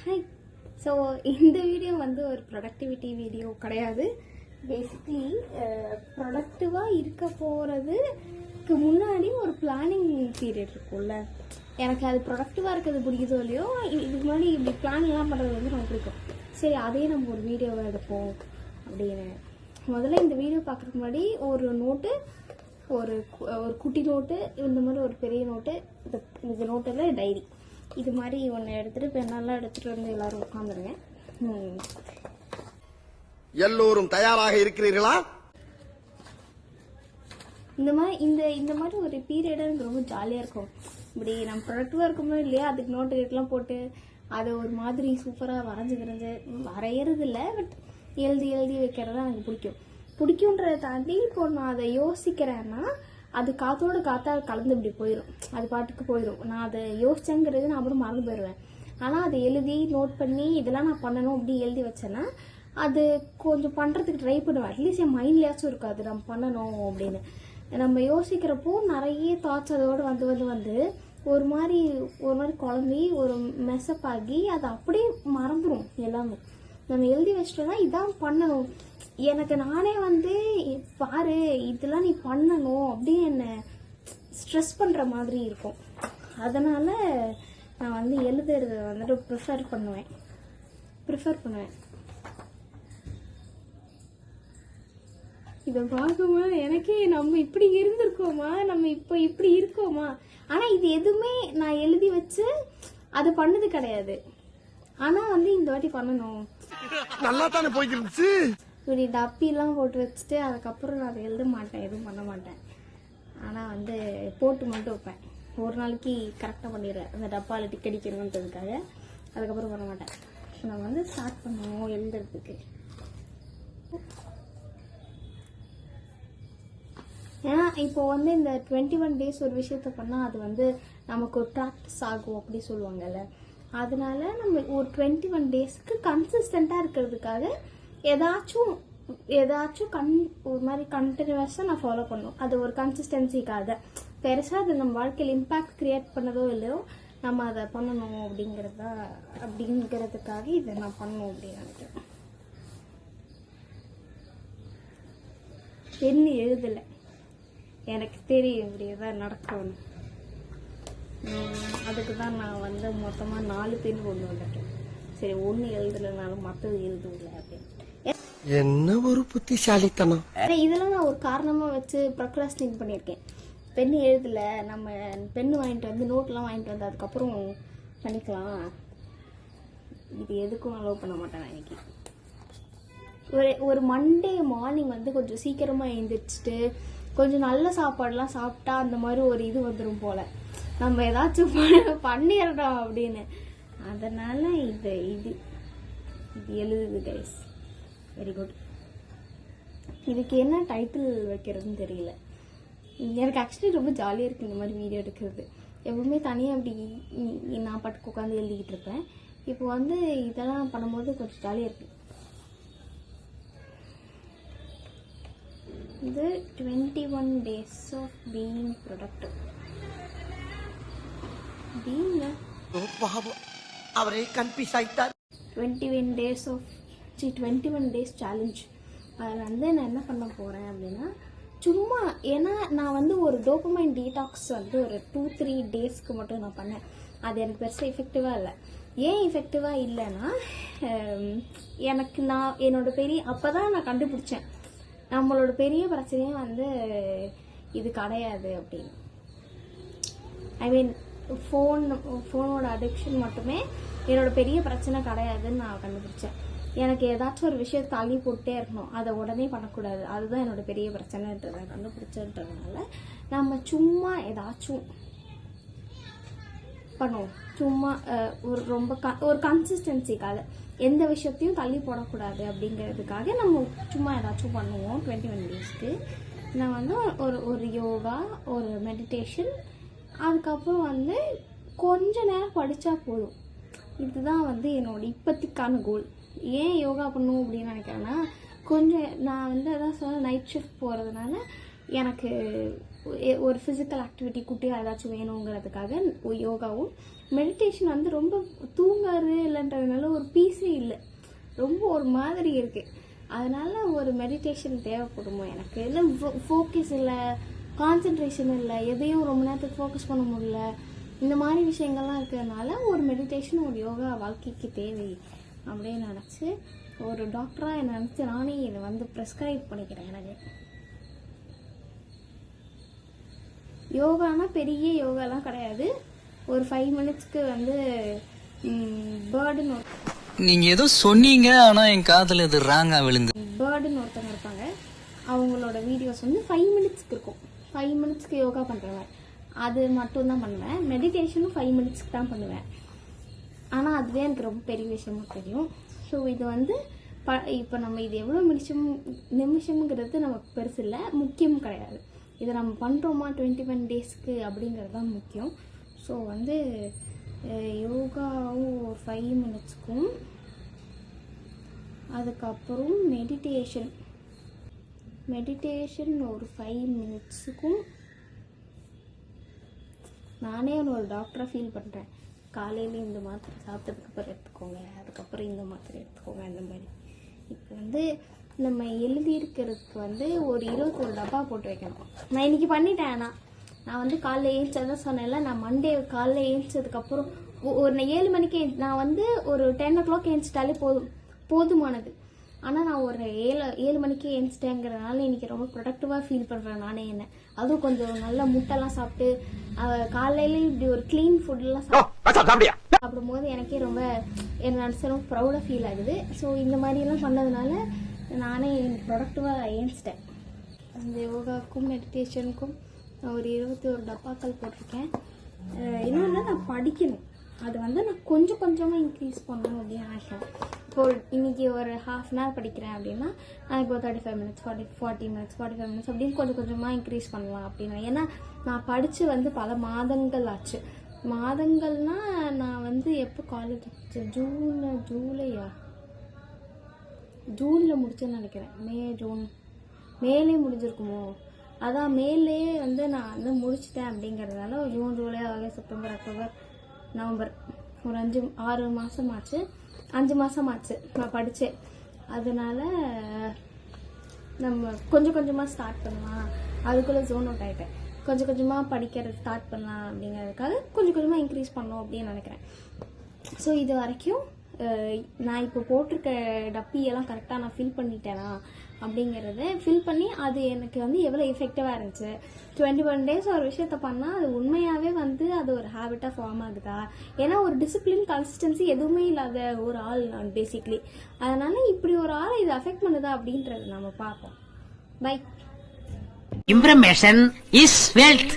Hi. So இந்த video வந்து ஒரு ப்ரொடக்டிவிட்டி வீடியோ கிடையாது. பேசிக்லி ப்ரொடக்டிவாக இருக்க போகிறதுக்கு முன்னாடி ஒரு பிளானிங் பீரியட் இருக்கும்ல. எனக்கு அது ப்ரொடக்டிவாக இருக்கிறது பிடிக்குதோ இல்லையோ, இதுக்கு முன்னாடி இப்படி பிளான்லாம் பண்ணுறது வந்து ரொம்ப பிடிக்கும். சரி, அதையே நம்ம ஒரு வீடியோவை எடுப்போம் அப்படின்னு முதல்ல இந்த வீடியோ பார்க்குறதுக்கு முன்னாடி ஒரு நோட்டு, ஒரு குட்டி நோட்டு, இந்த மாதிரி ஒரு பெரிய நோட்டு, இந்த நோட்டில் டைரி இது மாதிரி ஒன்று எடுத்துகிட்டு பெண்ணெல்லாம் எடுத்துகிட்டு வந்து எல்லாரும் உட்காந்துருங்க. எல்லோரும் தயாராக இருக்கிறீர்களா? இந்த மாதிரி ஒரு பீரியட் எனக்கு ரொம்ப ஜாலியாக இருக்கும். இப்படி நம்ம ப்ரொடக்டிவாக இருக்கும்போது இல்லையா, அதுக்கு நோட்டு இதெல்லாம் போட்டு அதை ஒரு மாதிரி சூப்பராக வரைஞ்சி வரைகிறது இல்லை, பட் எழுதி வைக்கிறது தான் எனக்கு பிடிக்குன்றதை தாண்டி இப்போ நான் அதை யோசிக்கிறேன்னா அது காத்தா கலந்து இப்படி போயிடும், அது பாட்டுக்கு போயிடும். நான் அதை யோசிச்சேங்கிறது நான் அப்புறம் மறந்து போயிடுவேன். ஆனால் அதை எழுதி நோட் பண்ணி இதெல்லாம் நான் பண்ணணும் அப்படி எழுதி வச்சேன்னா அது கொஞ்சம் பண்ணுறதுக்கு ட்ரை பண்ணுவேன். அட்லீஸ்ட் என் மைண்ட்லேயாச்சும் இருக்காது நம்ம பண்ணணும் அப்படின்னு. நம்ம யோசிக்கிறப்போ நிறைய தாட்ஸ் அதோடு வந்து ஒரு மாதிரி குழம்பி ஒரு மெஸ்அப் ஆகி அதை அப்படியே மறந்துடும் எல்லாமே. நம்ம எழுதி வச்சிட்டோம்னா இதான் பண்ணணும், எனக்கு நானே வந்து பாரு இதெல்லாம் நீ பண்ணணும் அப்படின்னு என்ன ஸ்ட்ரெஸ் பண்ணுற மாதிரி இருக்கும். அதனால் நான் வந்து எழுதுறத வந்துட்டு ப்ரிஃபர் பண்ணுவேன். இதை பார்க்கும்போது எனக்கே நம்ம இப்படி இருந்திருக்கோமா, நம்ம இப்போ இப்படி இருக்கோமா. ஆனால் இது எதுவுமே நான் எழுதி வச்சு அது பண்ணது கிடையாது. ஆனால் வந்து இந்த வாட்டி பண்ணணும், நல்லா தானே போய்க்கிருந்துச்சு. இப்படி டப்பிலாம் போட்டு வச்சுட்டு அதுக்கப்புறம் நான் அதை எழுத மாட்டேன், எதுவும் பண்ண மாட்டேன். ஆனால் வந்து போட்டு மட்டும் வைப்பேன். ஒரு நாளைக்கு கரெக்டாக பண்ணிடுறேன் அந்த டப்பாவில் டிக் அடிக்கணுன்றதுக்காக. அதுக்கப்புறம் பண்ண மாட்டேன். நம்ம வந்து ஸ்டார்ட் பண்ணுவோம் எழுதுறதுக்கு. ஏன்னா இப்போ வந்து இந்த 21 days ஒரு விஷயத்த பண்ணால் அது வந்து நமக்கு ஒரு ப்ராக்டிஸ் ஆகும் அப்படி சொல்லுவாங்கல்ல. அதனால நம்ம ஒரு 21 daysக்கு கன்சிஸ்டண்ட்டாக இருக்கிறதுக்காக ஏதாச்சும் ஒரு மாதிரி கண்டினியூஸாக நான் ஃபாலோ பண்ணும். அது ஒரு கன்சிஸ்டன்சிக்காக பெருசாக அது நம்ம வாழ்க்கையில் இம்பேக்ட் கிரியேட் பண்ணதோ இல்லையோ நம்ம அதை பண்ணணும் அப்படிங்கிறதுக்காக இதை நான் பண்ணணும் அப்படின்னு நினைக்கிறேன். என்ன எழுதலை, எனக்கு தெரியும் இப்படியேதான் நடக்கணும். அதுக்கு தான் நான் வந்து மொத்தமாக 4 பெண் கொண்டு வந்துட்டேன். சரி, ஒன்று எழுதலைனாலும் மற்றது எழுதுல அப்படின்னு. என்ன ஒரு புத்திசாலித்தனம். இதெல்லாம் நான் ஒரு காரணமாக வச்சு ப்ரொக்ராஸ்டினேட் பண்ணியிருக்கேன். பெண்ணு எழுதல, நம்ம பெண்ணு வாங்கிட்டு வந்து நோட்லாம் வாங்கிட்டு வந்து அதுக்கப்புறம் பண்ணிக்கலாம். இது எதுக்கும் அலோவ் பண்ண மாட்டேன். இன்னைக்கு ஒரு மண்டே மார்னிங் வந்து கொஞ்சம் சீக்கிரமாக எழுந்திரிச்சிட்டு கொஞ்சம் நல்ல சாப்பாடுலாம் சாப்பிட்டா அந்த மாதிரி ஒரு இது வந்துடும் போல, நம்ம ஏதாச்சும் பண்ணிடணும் அப்படின்னு. அதனால இது எழுதுது கைஸ். Very good. இதுக்கு என்ன டைட்டில் வைக்கிறதுன்னு தெரியல. எனக்கு ஆக்சுவலி ரொம்ப ஜாலியாக இருக்குது இந்த மாதிரி வீடியோ எடுக்கிறது. எப்பவுமே தனியாக அப்படி நான் பாட்டுக்கு உட்காந்து எழுதிக்கிட்டு இருப்பேன். இப்போ வந்து இதெல்லாம் பண்ணும்போது கொஞ்சம் ஜாலியாக இருக்குது. இது 21 days of being productive. அவரே கன்ஃபியூஸ் ஆயிட்டார். 21 days சேலஞ்ச். அதில் வந்து நான் என்ன பண்ண போகிறேன் அப்படின்னா, சும்மா ஏன்னா நான் வந்து ஒரு டோபமைன் டீடாக்ஸ் வந்து ஒரு 2-3 daysக்கு மட்டும் நான் பண்ணேன். அது எனக்கு பெருசாக எஃபெக்டிவாக இல்லை. ஏன் எஃபெக்டிவாக இல்லைன்னா, எனக்கு அப்போ தான் நான் கண்டுபிடிச்சேன் நம்மளோட பெரிய பிரச்சனையே வந்து இது கிடையாது அப்படின்னு. ஐ மீன் ஃபோனோட அடிக்ஷன் மட்டுமே என்னோட பெரிய பிரச்சனை கிடையாதுன்னு நான் கண்டுபிடிச்சேன். எனக்கு ஏதாச்சும் ஒரு விஷயத்தை தள்ளி போட்டே இருக்கணும், அதை உடனே பண்ணக்கூடாது, அதுதான் என்னோட பெரிய பிரச்சனைன்றதை கண்டுபிடிச்சதுனால நம்ம சும்மா ஏதாச்சும் பண்ணுவோம். சும்மா ஒரு கன்சிஸ்டன்சிக்காக எந்த விஷயத்தையும் தள்ளி போடக்கூடாது அப்படிங்கிறதுக்காக நம்ம சும்மா ஏதாச்சும் பண்ணுவோம். 21 daysக்கு நான் வந்து ஒரு யோகா, ஒரு மெடிடேஷன், அதுக்கப்புறம் வந்து கொஞ்ச நேரம் படித்தா போதும். இதுதான் வந்து என்னோட இப்போதைக்கான கோல். ஏன் யோகா பண்ணணும் அப்படின்னு நினைக்கிறேன்னா, நான் வந்து அதான் சொன்ன நைட் ஷிஃப்ட் போகிறதுனால எனக்கு ஒரு ஃபிசிக்கல் ஆக்டிவிட்டி குட்டியாக ஏதாச்சும் வேணுங்கிறதுக்காக யோகாவும் மெடிடேஷன் வந்து ரொம்ப தூங்குறது இல்லைன்றதுனால ஒரு பீஸே இல்லை, ரொம்ப ஒரு மாதிரி இருக்கு. அதனால ஒரு மெடிடேஷன் தேவைப்படுமோ எனக்கு. இல்லை ஃபோக்கஸ் இல்லை, கான்சென்ட்ரேஷன் இல்லை, எதையும் ரொம்ப நேரத்துக்கு ஃபோக்கஸ் பண்ண முடியல, இந்த மாதிரி விஷயங்கள்லாம் இருக்கிறதுனால ஒரு மெடிடேஷன் ஒரு யோகா வாழ்க்கைக்கு தேவை அப்படின்னு நினச்சி ஒரு டாக்டராக என்னை நினச்சி நானே இதை வந்து ப்ரெஸ்கிரைப் பண்ணிக்கிறேன். எனக்கு யோகானா பெரிய யோகாலாம் கிடையாது. ஒரு 5 மினிட்ஸ்க்கு வந்து பேர்டுன்னு நீங்க ஏதோ சொன்னீங்க, ஆனா என் காதுல இது ராங்கா விழுந்து. பேர்டுன்னு ஒருத்தவங்க இருப்பாங்க, அவங்களோட வீடியோஸ் வந்து 5 மினிட்ஸ்க்கு இருக்கும். 5 மினிட்ஸ்க்கு யோகா பண்ணுறேன், அது மட்டும் தான் பண்ணுவேன். மெடிடேஷனும் 5 மினிட்ஸ்க்கு தான் பண்ணுவேன். ஆனால் அதுவே எனக்கு ரொம்ப பெரிய விஷயமா தெரியும். ஸோ இது வந்து இப்போ நம்ம இது எவ்வளோ நிமிஷம்ங்கிறது நமக்கு பெருசு இல்லை, முக்கியம் கிடையாது. இதை நம்ம பண்ணுறோமா 21 டேஸ்க்கு அப்படிங்கிறது தான் முக்கியம். ஸோ வந்து யோகாவும் ஒரு 5 மினிட்ஸ்க்கும், அதுக்கப்புறம் மெடிடேஷன் ஒரு 5 மினிட்ஸுக்கும் நானே ஒரு டாக்டராக ஃபீல் பண்ணுறேன். காலையில் இந்த மாத்திரை சாப்பிட்டதுக்கு அப்புறம் எடுத்துக்கோங்க, அதுக்கப்புறம் இந்த மாத்திரை எடுத்துக்கோங்க, அந்த மாதிரி. இப்போ வந்து நம்ம எழுதியிருக்கிறதுக்கு வந்து ஒரு 21 டப்பா போட்டு வைக்கணும். நான் இன்னைக்கு பண்ணிட்டேன். ஆனால் நான் வந்து காலைல ஏஞ்சிச்சதான் சொன்னேன்ல, நான் மண்டே காலைல ஏஞ்சிச்சதுக்கப்புறம் ஒரு 7 மணிக்கு நான் வந்து ஒரு 10 o'clock ஏஞ்சிட்டாலே போதுமானது. ஆனால் நான் ஒரு 7 மணிக்கு ஏஞ்சிட்டேங்கிறதுனால இன்னைக்கு ரொம்ப ப்ரொடக்டிவாக ஃபீல் பண்ணுறேன் நானே. என்ன அதுவும் கொஞ்சம் நல்ல முட்டைலாம் சாப்பிட்டு காலையில இப்படி ஒரு க்ளீன் ஃபுட்லாம் சாப்பிடும்போது எனக்கே ரொம்ப என்ன நினச்சாலும் ப்ரௌடாக ஃபீல் ஆகுது. ஸோ இந்த மாதிரிலாம் பண்ணதுனால நானே ப்ரொடக்டிவாக ஏஞ்சிட்டேன். அந்த யோகாவுக்கும் மெடிடேஷனுக்கும் நான் ஒரு 21 டப்பாக்கள் போட்டிருக்கேன். இன்னொன்று நான் படிக்கணும், அது வந்து நான் கொஞ்சம் கொஞ்சமாக இன்க்ரீஸ் பண்ணணும் அப்படின்னு நினைக்கிறேன். இப்போ இன்னைக்கு ஒரு ½ an hour படிக்கிறேன் அப்படின்னா நான் இப்போ 35 மினிட்ஸ் 40 மினிட்ஸ் 45 மினிட்ஸ் அப்படின்னு கொஞ்சம் கொஞ்சமாக இன்க்ரீஸ் பண்ணலாம் அப்படின்னு. ஏன்னா நான் படித்து வந்து பல மாதங்கள் ஆச்சு. மாதங்கள்னா நான் வந்து எப்போ காலேஜ் ஜூனில் முடிச்சேன்னு நினைக்கிறேன். மேலே முடிஞ்சிருக்குமோ, அதான் மேலே வந்து நான் வந்து முடிச்சிட்டேன் அப்படிங்கிறதுனால June, July, August, September, October, November ஒரு 5-6 மாதம் ஆச்சு. 5 மாதம் ஆச்சு நான் படித்தேன். அதனால நம்ம கொஞ்சம் கொஞ்சமாக ஸ்டார்ட் பண்ணலாம், அதுக்குள்ளே ஜோன் அவுட் ஆகிட்டேன். கொஞ்சம் கொஞ்சமாக படிக்கிறது ஸ்டார்ட் பண்ணலாம் அப்படிங்கிறதுக்காக கொஞ்சம் கொஞ்சமாக இன்க்ரீஸ் பண்ணணும் அப்படின்னு நினைக்கிறேன். ஸோ இது வரைக்கும் நான் இப்போ போட்டிருக்க டப்பியெல்லாம் கரெக்டாக நான் ஃபில் பண்ணிட்டேனா அப்படிங்கிறத ஃபில் பண்ணி அது எனக்கு வந்து எவ்வளோ எஃபெக்டிவாக இருந்துச்சு. 21 டேஸ் ஒரு விஷயத்த பண்ணால் அது உண்மையாகவே வந்து அது ஒரு ஹேபிட்டாக ஃபார்ம் ஆகுதா? ஏன்னா ஒரு டிசிப்ளின் கன்சிஸ்டன்சி எதுவுமே இல்லாத ஒரு ஆள் நான் பேசிக்லி. அதனால இப்படி ஒரு ஆளை இது அஃபெக்ட் பண்ணுதா அப்படின்றது நம்ம பார்ப்போம். பை. Information is wealth.